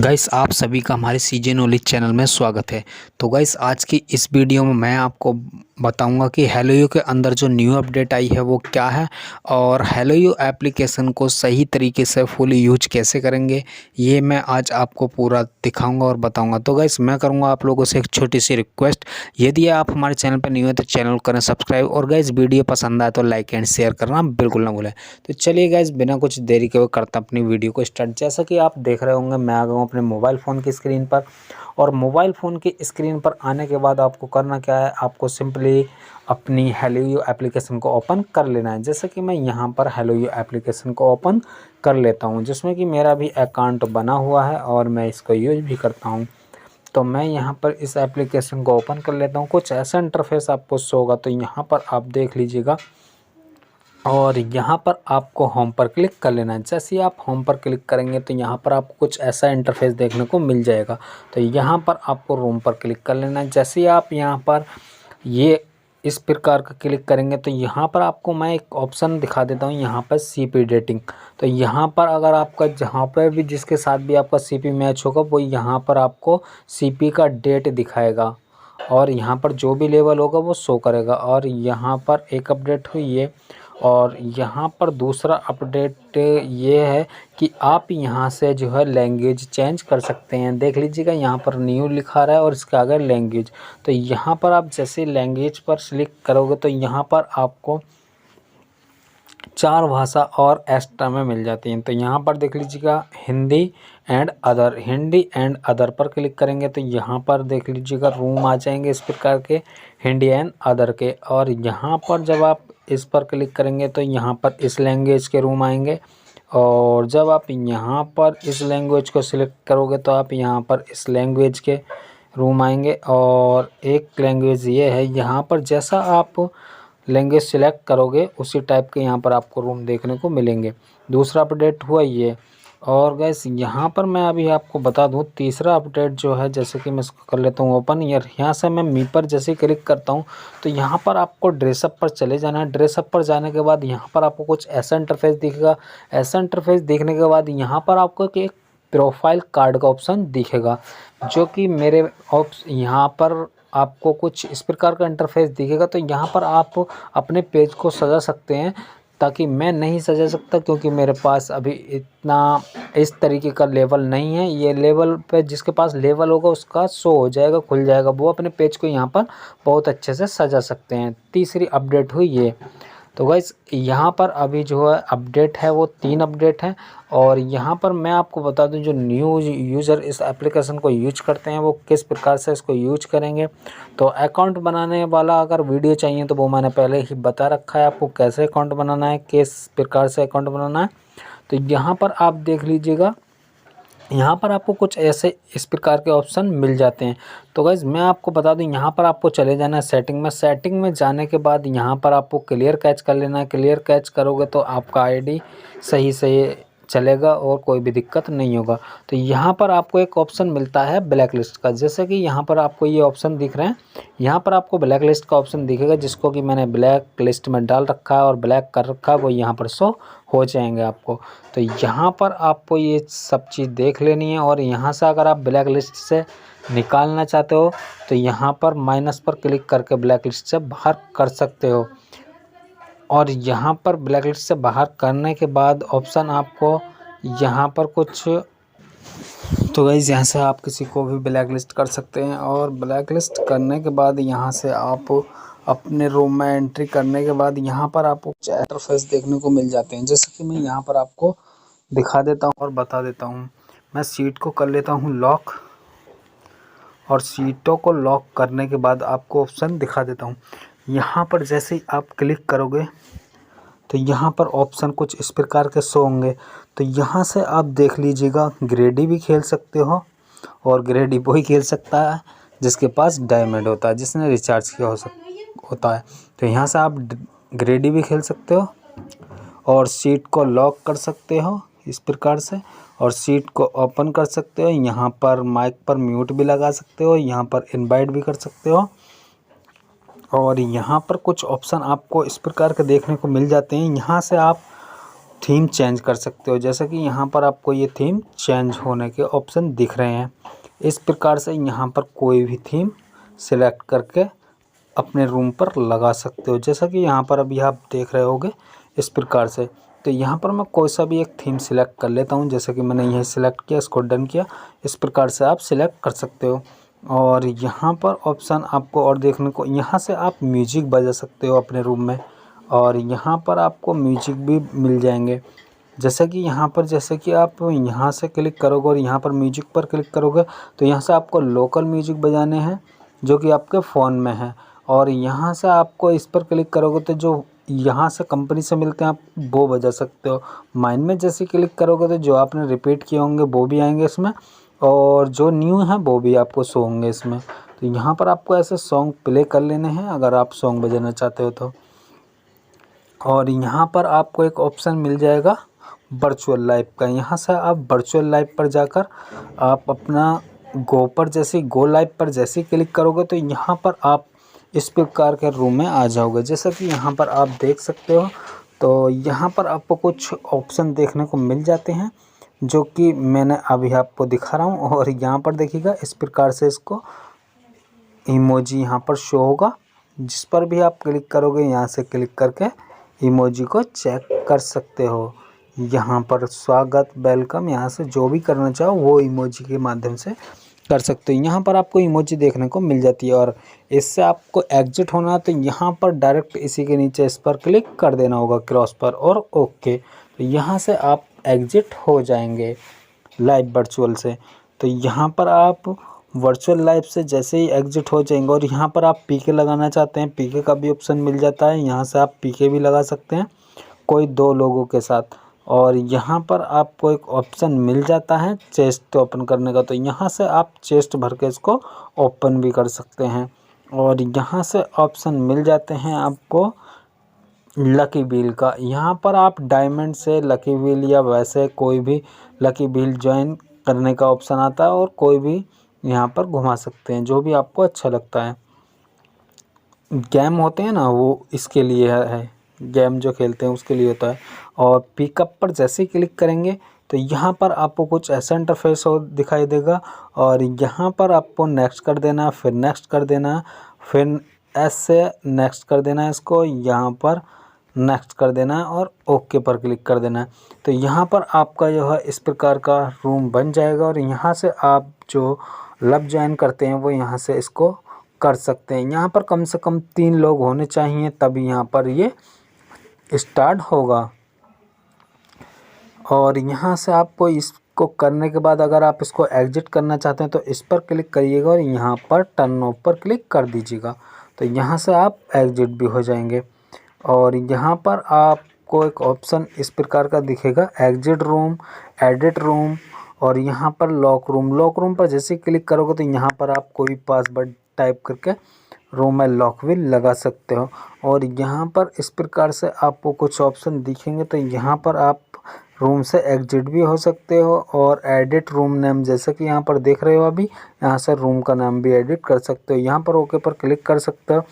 Guys आप सभी का हमारे सीजे नॉलेज चैनल में स्वागत है। तो गाइस आज की इस वीडियो में मैं आपको बताऊंगा कि हेलोयो के अंदर जो न्यू अपडेट आई है वो क्या है और हेलोयो एप्लीकेशन को सही तरीके से फुल यूज कैसे करेंगे, ये मैं आज आपको पूरा दिखाऊंगा और बताऊंगा। तो गाइस मैं करूंगा आप लोगों से एक छोटी सी रिक्वेस्ट, यदि आप हमारे चैनल पर न्यू है तो चैनल करें सब्सक्राइब और गाइस वीडियो पसंद आए तो लाइक एंड शेयर करना बिल्कुल ना भूलें। तो चलिए गाइस बिना कुछ देरी के करता अपनी वीडियो को स्टार्ट। जैसा कि आप देख रहे होंगे मैं आ गया हूँ अपने मोबाइल फ़ोन की स्क्रीन पर और मोबाइल फ़ोन की स्क्रीन पर आने के बाद आपको करना क्या है, आपको सिंपली अपनी हेलोयो एप्लीकेशन को ओपन कर लेना है। जैसे कि मैं यहाँ पर हेलोयो एप्लीकेशन को ओपन कर लेता हूँ जिसमें कि मेरा भी अकाउंट बना हुआ है और मैं इसको यूज भी करता हूँ। तो मैं यहाँ पर इस एप्लीकेशन को ओपन कर लेता हूँ। कुछ ऐसा इंटरफेस आपको शो होगा, तो यहाँ पर आप देख लीजिएगा और यहाँ पर आपको होम पर क्लिक कर लेना है। जैसे ही आप होम पर क्लिक करेंगे तो यहाँ पर आपको कुछ ऐसा इंटरफेस देखने को मिल जाएगा। तो यहाँ पर आपको रूम पर क्लिक कर लेना है। जैसे ही आप यहाँ पर ये इस प्रकार का क्लिक करेंगे तो यहाँ पर आपको मैं एक ऑप्शन दिखा देता हूँ, यहाँ पर सीपी डेटिंग। तो यहाँ पर अगर आपका जहाँ पर भी जिसके साथ भी आपका सीपी मैच होगा वो यहाँ पर आपको सीपी का डेट दिखाएगा और यहाँ पर जो भी लेवल होगा वो शो करेगा। और यहाँ पर एक अपडेट हुई है और यहाँ पर दूसरा अपडेट ये है कि आप यहाँ से जो है लैंग्वेज चेंज कर सकते हैं। देख लीजिएगा यहाँ पर न्यू लिखा रहा है और इसके आगे लैंग्वेज। तो यहाँ पर आप जैसे लैंग्वेज पर क्लिक करोगे तो यहाँ पर आपको 4 भाषा और एक्स्ट्रा में मिल जाती हैं। तो यहाँ पर देख लीजिएगा हिंदी एंड अदर पर क्लिक करेंगे तो यहाँ पर देख लीजिएगा रूम आ जाएंगे इस प्रकार के हिंदी एंड अदर के। और यहाँ पर जब आप इस पर क्लिक करेंगे तो यहाँ पर इस लैंग्वेज के रूम आएंगे और जब आप यहाँ पर इस लैंग्वेज को सिलेक्ट करोगे तो आप यहाँ पर इस लैंग्वेज के रूम आएंगे। और एक लैंग्वेज ये है, यहाँ पर जैसा आप लैंग्वेज सिलेक्ट करोगे उसी टाइप के यहाँ पर आपको रूम देखने को मिलेंगे। दूसरा अपडेट हुआ ये। और गैस यहाँ पर मैं अभी आपको बता दूँ तीसरा अपडेट जो है, जैसे कि मैं इसको कर लेता हूँ ओपन। यहाँ से मैं मी पर जैसे क्लिक करता हूँ तो यहाँ पर आपको ड्रेसअप पर चले जाना है। ड्रेसअप पर जाने के बाद यहाँ पर आपको कुछ ऐसा इंटरफेस दिखेगा। ऐसा इंटरफेस देखने के बाद यहाँ पर आपको एक प्रोफाइल कार्ड का ऑप्शन दिखेगा, जो कि मेरे यहाँ पर आपको कुछ इस प्रकार का इंटरफेस दिखेगा। तो यहाँ पर आप अपने पेज को सजा सकते हैं, ताकि मैं नहीं सजा सकता क्योंकि मेरे पास अभी इतना इस तरीके का लेवल नहीं है। ये लेवल पे जिसके पास लेवल होगा उसका शो हो जाएगा, खुल जाएगा, वो अपने पेज को यहाँ पर बहुत अच्छे से सजा सकते हैं। तीसरी अपडेट हुई ये। तो गाइस यहाँ पर अभी जो है अपडेट है वो 3 अपडेट हैं और यहाँ पर मैं आपको बता दूं जो न्यू यूज़र इस एप्लीकेशन को यूज करते हैं वो किस प्रकार से इसको यूज करेंगे। तो अकाउंट बनाने वाला अगर वीडियो चाहिए तो वो मैंने पहले ही बता रखा है आपको कैसे अकाउंट बनाना है, किस प्रकार से अकाउंट बनाना है। तो यहाँ पर आप देख लीजिएगा, यहाँ पर आपको कुछ ऐसे इस प्रकार के ऑप्शन मिल जाते हैं। तो गाइज़ मैं आपको बता दूं यहाँ पर आपको चले जाना है सेटिंग में। सेटिंग में जाने के बाद यहाँ पर आपको क्लियर कैच कर लेना है। क्लियर कैच करोगे तो आपका आईडी सही से चलेगा और कोई भी दिक्कत नहीं होगा। तो यहाँ पर आपको एक ऑप्शन मिलता है ब्लैक लिस्ट का, जैसे कि यहाँ पर आपको ये ऑप्शन दिख रहे हैं। यहाँ पर आपको ब्लैक लिस्ट का ऑप्शन दिखेगा, जिसको कि मैंने ब्लैक लिस्ट में डाल रखा है और ब्लैक कर रखा है, वो यहाँ पर शो हो जाएंगे आपको। तो यहाँ पर आपको ये सब चीज़ देख लेनी है और यहाँ से अगर आप ब्लैक लिस्ट से निकालना चाहते हो तो यहाँ पर माइनस पर क्लिक करके ब्लैक लिस्ट से बाहर कर सकते हो। और यहाँ पर ब्लैक लिस्ट से बाहर करने के बाद ऑप्शन आपको यहाँ पर कुछ, तो गाइस यहाँ से आप किसी को भी ब्लैक लिस्ट कर सकते हैं। और ब्लैक लिस्ट करने के बाद यहाँ से आप अपने रूम में एंट्री करने के बाद यहाँ पर आपको कुछ इंटरफेस देखने को मिल जाते हैं, जैसे कि मैं यहाँ पर आपको दिखा देता हूँ और बता देता हूँ। मैं सीट को कर लेता हूँ लॉक और सीटों को लॉक करने के बाद आपको ऑप्शन दिखा देता हूँ। यहाँ पर जैसे ही आप क्लिक करोगे तो यहाँ पर ऑप्शन कुछ इस प्रकार के शो होंगे। तो यहाँ से आप देख लीजिएगा ग्रेडी भी खेल सकते हो और ग्रेडी वही खेल सकता है जिसके पास डायमंड होता है, जिसने रिचार्ज किया होता है। तो यहाँ से आप ग्रेडी भी खेल सकते हो और सीट को लॉक कर सकते हो इस प्रकार से और सीट को ओपन कर सकते हो। यहाँ पर माइक पर म्यूट भी लगा सकते हो, यहाँ पर इनवाइट भी कर सकते हो। और यहाँ पर कुछ ऑप्शन आपको इस प्रकार के देखने को मिल जाते हैं। यहाँ से आप थीम चेंज कर सकते हो। जैसे कि यहाँ पर आपको ये थीम चेंज होने के ऑप्शन दिख रहे हैं। इस प्रकार से यहाँ पर कोई भी थीम सिलेक्ट करके अपने रूम पर लगा सकते हो। जैसा कि यहाँ पर अभी आप देख रहे होगे इस प्रकार से। तो यहाँ पर मैं कोई सा भी एक थीम सिलेक्ट कर लेता हूँ। जैसे कि मैंने यह सिलेक्ट किया, इसको डन किया। इस प्रकार से आप सिलेक्ट कर सकते हो। और यहाँ पर ऑप्शन आपको और देखने को, यहाँ से आप म्यूजिक बजा सकते हो अपने रूम में, और यहाँ पर आपको म्यूजिक भी मिल जाएंगे। जैसे कि यहाँ पर, जैसे कि आप यहाँ से क्लिक करोगे और यहाँ पर म्यूजिक पर क्लिक करोगे तो यहाँ से आपको लोकल म्यूजिक बजाने हैं जो कि आपके फ़ोन में है। और यहाँ से आपको इस पर क्लिक करोगे तो जो यहाँ से कंपनी से मिलते हैं आप वो बजा सकते हो। माइंड में जैसे क्लिक करोगे तो जो आपने रिपीट किए होंगे वो भी आएंगे इसमें, और जो न्यू हैं वो भी आपको शो होंगे इसमें। तो यहाँ पर आपको ऐसे सॉन्ग प्ले कर लेने हैं अगर आप सॉन्ग बजाना चाहते हो तो। और यहाँ पर आपको एक ऑप्शन मिल जाएगा वर्चुअल लाइव का। यहाँ से आप वर्चुअल लाइव पर जाकर आप अपना गो लाइव पर जैसे क्लिक करोगे तो यहाँ पर आप इस प्रकार के रूम में आ जाओगे। जैसा कि यहाँ पर आप देख सकते हो, तो यहाँ पर आपको कुछ ऑप्शन देखने को मिल जाते हैं जो कि मैंने अभी आपको दिखा रहा हूँ। और यहाँ पर देखिएगा इस प्रकार से इसको इमोजी यहाँ पर शो होगा। जिस पर भी आप क्लिक करोगे यहाँ से क्लिक करके इमोजी को चेक कर सकते हो। यहाँ पर स्वागत, वेलकम, यहाँ से जो भी करना चाहो वो इमोजी के माध्यम से कर सकते हो। यहाँ पर आपको इमोजी देखने को मिल जाती है। और इससे आपको एग्जिट होना है तो यहाँ पर डायरेक्ट इसी के नीचे इस पर क्लिक कर देना होगा क्रॉस पर, और ओके। तो यहाँ से आप एग्जिट हो जाएंगे लाइव वर्चुअल से। तो यहाँ पर आप वर्चुअल लाइव से जैसे ही एग्जिट हो जाएंगे, और यहाँ पर आप पीके लगाना चाहते हैं पीके का भी ऑप्शन मिल जाता है। यहाँ से आप पीके भी लगा सकते हैं कोई 2 लोगों के साथ। और यहाँ पर आपको एक ऑप्शन मिल जाता है चेस्ट ओपन करने का, तो यहाँ से आप चेस्ट भर के इसको ओपन भी कर सकते हैं। और यहाँ से ऑप्शन मिल जाते हैं आपको लकी व्हील का। यहाँ पर आप डायमंड से लकी व्हील या वैसे कोई भी लकी व्हील ज्वाइन करने का ऑप्शन आता है, और कोई भी यहाँ पर घुमा सकते हैं जो भी आपको अच्छा लगता है। गेम होते हैं ना वो इसके लिए है, गेम जो खेलते हैं उसके लिए होता है। और पिकअप पर जैसे ही क्लिक करेंगे तो यहाँ पर आपको कुछ ऐसा इंटरफेस हो दिखाई देगा, और यहाँ पर आपको नेक्स्ट कर देना, फिर नेक्स्ट कर देना, फिर ऐसे नेक्स्ट कर देना, इसको यहाँ पर नेक्स्ट कर देना है और ओके पर क्लिक कर देना है। तो यहाँ पर आपका जो है इस प्रकार का रूम बन जाएगा। और यहाँ से आप जो लब ज्वाइन करते हैं वो यहाँ से इसको कर सकते हैं। यहाँ पर कम से कम 3 लोग होने चाहिए तभी यहाँ पर ये स्टार्ट होगा। और यहाँ से आपको इसको करने के बाद अगर आप इसको एग्जिट करना चाहते हैं तो इस पर क्लिक करिएगा और यहाँ पर टर्न ऑफ पर क्लिक कर दीजिएगा। तो यहाँ से आप एग्जिट भी हो जाएंगे। और यहाँ पर आपको एक ऑप्शन इस प्रकार का दिखेगा, एग्जिट रूम, एडिट रूम, और यहाँ पर लॉक रूम। लॉक रूम पर जैसे क्लिक करोगे तो यहाँ पर आप कोई पासवर्ड टाइप करके रूम में लॉक भी लगा सकते हो। और यहाँ पर इस प्रकार से आपको कुछ ऑप्शन दिखेंगे, तो यहाँ पर आप रूम से एग्जिट भी हो सकते हो। और एडिट रूम नेम, जैसे कि यहाँ पर देख रहे हो अभी, यहाँ से रूम का नाम भी एडिट कर सकते हो। यहाँ पर ओके पर क्लिक कर सकते हो।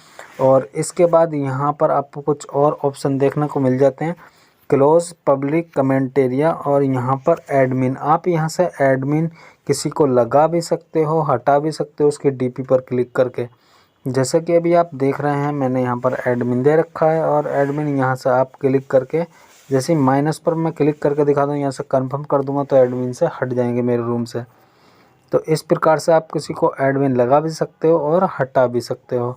और इसके बाद यहाँ पर आपको कुछ और ऑप्शन देखने को मिल जाते हैं, क्लोज, पब्लिक, कमेंट एरिया, और यहाँ पर एडमिन। आप यहाँ से एडमिन किसी को लगा भी सकते हो, हटा भी सकते हो उसके डीपी पर क्लिक करके। जैसे कि अभी आप देख रहे हैं मैंने यहाँ पर एडमिन दे रखा है, और एडमिन यहाँ से आप क्लिक करके, जैसे माइनस पर मैं क्लिक करके दिखा दूँ, यहाँ से कंफर्म कर दूँगा तो एडमिन से हट जाएंगे मेरे रूम से। तो इस प्रकार से आप किसी को एडमिन लगा भी सकते हो और हटा भी सकते हो।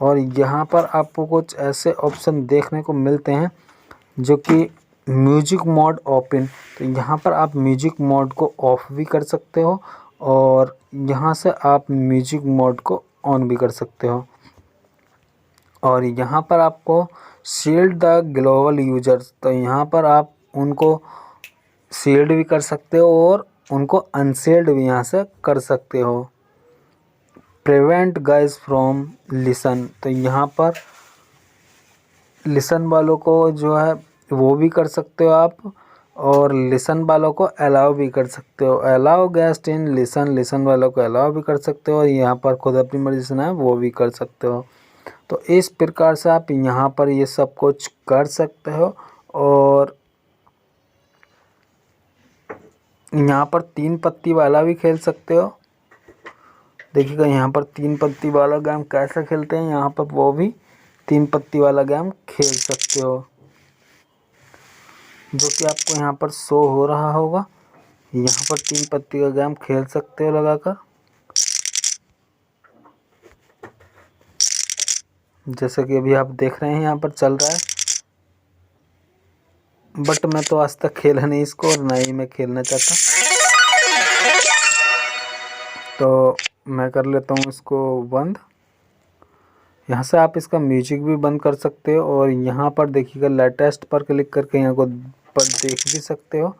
और यहाँ पर आपको कुछ ऐसे ऑप्शन देखने को मिलते हैं जो कि म्यूजिक मोड ओपन। तो यहाँ पर आप म्यूजिक मोड को ऑफ भी कर सकते हो, और यहाँ से आप म्यूजिक मोड को ऑन भी कर सकते हो। और यहाँ पर आपको शील्ड द ग्लोबल यूजर्स, तो यहाँ पर आप उनको शील्ड भी कर सकते हो और उनको अनशील्ड भी यहाँ से कर सकते हो। प्रिवेंट गाइज फ्रॉम लिसन, तो यहाँ पर लिसन वालों को जो है वो भी कर सकते हो आप, और लिसन वालों को अलाउ भी कर सकते हो। अलाउ गेस्ट इन लिसन, लिसन वालों को अलाउ भी कर सकते हो, और यहाँ पर खुद अपनी मर्जी से ना वो भी कर सकते हो। तो इस प्रकार से आप यहाँ पर ये सब कुछ कर सकते हो। और यहाँ पर 3 पत्ती वाला भी खेल सकते हो। देखिएगा यहाँ पर 3 पत्ती वाला गेम कैसे खेलते हैं, यहाँ पर वो भी 3 पत्ती वाला गेम खेल सकते हो, जो कि आपको यहाँ पर शो हो रहा होगा। यहाँ पर 3 पत्ती का गेम खेल सकते हो लगाकर, जैसे कि अभी आप देख रहे हैं यहाँ पर चल रहा है। बट मैं तो आज तक खेला नहीं इसको और ना ही मैं खेलना चाहता, तो मैं कर लेता हूँ इसको बंद। यहाँ से आप इसका म्यूजिक भी बंद कर सकते हो और यहाँ पर देखिएगा लेटेस्ट पर क्लिक करके यहाँ को पर देख भी सकते हो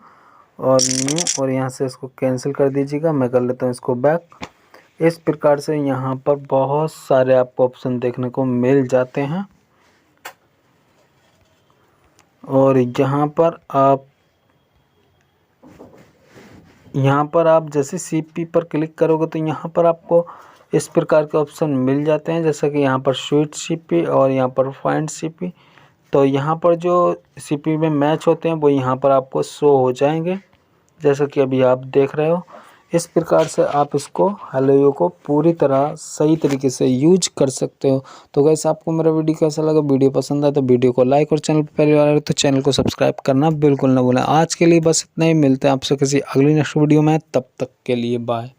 और न्यू, और यहाँ से इसको कैंसिल कर दीजिएगा। मैं कर लेता हूँ इसको बैक। इस प्रकार से यहाँ पर बहुत सारे आपको ऑप्शन देखने को मिल जाते हैं और यहाँ पर आप जैसे सीपी पर क्लिक करोगे तो यहाँ पर आपको इस प्रकार के ऑप्शन मिल जाते हैं, जैसे कि यहाँ पर स्वीट सीपी और यहाँ पर फाइंड सीपी। तो यहाँ पर जो सीपी में मैच होते हैं वो यहाँ पर आपको शो हो जाएंगे, जैसा कि अभी आप देख रहे हो। इस प्रकार से आप इसको हेलो को पूरी तरह सही तरीके से यूज कर सकते हो। तो गाइस, आपको मेरा वीडियो कैसा लगा? वीडियो पसंद आया तो वीडियो को लाइक और चैनल पर पहली बार आए तो चैनल को सब्सक्राइब करना बिल्कुल ना भूलें। आज के लिए बस इतना ही, मिलते हैं आपसे किसी अगली नेक्स्ट वीडियो में, तब तक के लिए बाय।